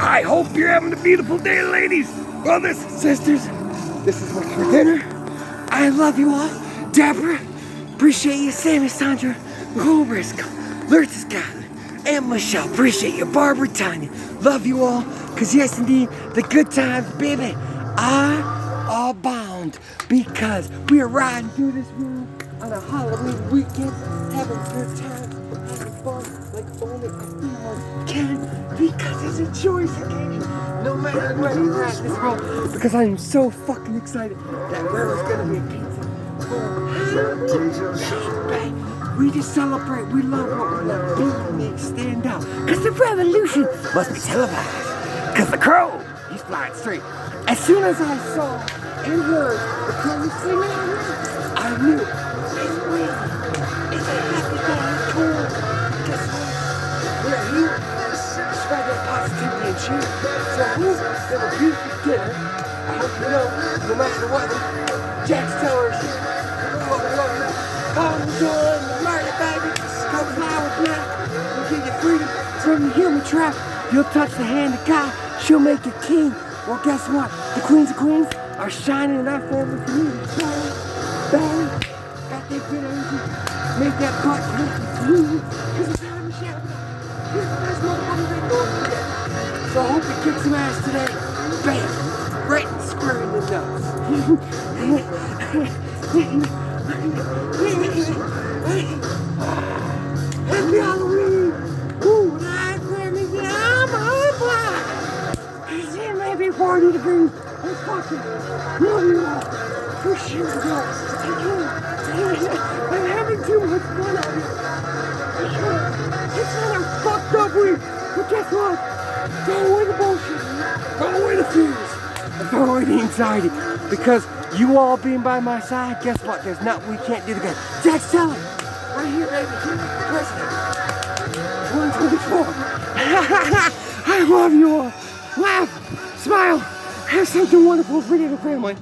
I hope you're having a beautiful day, ladies, brothers, sisters. This is what's for dinner. I love you all. Deborah, appreciate you. Sammy, Sandra, Nicole Briscoe, Lurta Scotland, and Michelle. Appreciate you. Barbara, Tanya. Love you all. Because yes, indeed, the good times, baby, are all bound. Because we are riding through this room on a Halloween weekend, having good times, having fun like only a female can. Because it's a joyous occasion, no matter where we're at in this world. Because I am so fucking excited that there is going to be a pizza for Halloween. We just celebrate. We love what we love. Being makes stand out. Because the revolution must be televised. Because the crow, he's flying straight. As soon as I saw and heard the crow singing, I knew it's real. It's a happy day. It's cool. Guess what? We're here. Spread that positivity and cheer. So who's gonna be for dinner? I hope you know, no matter the weather, Jack's Teller is here. Come join the murder, baby. Come fly with black. We'll give you freedom from the human trap. You'll touch the hand of God. She'll make you king. Well, guess what? The queens of queens are shining in our family community. Barry, got that good energy. Make that butt hurt. Because it's time to shout. There's nobody that knows yet. So I hope it kicks some ass today. Bam! Right square in the nose. Happy Halloween! Ooh, live family, I'm over! It may be 40 degrees. It's fucking love you all. For sure, girls. I'm having too much fun out here. It's not a fucked up week. But guess what? Throw away the bullshit. Throw away the fears. And throw away the anxiety. Because you all being by my side, guess what? There's nothing we can't do together. Jack's telling. Right here, baby. President. 124. I love you all. Laugh. Smile. Have something wonderful for your family.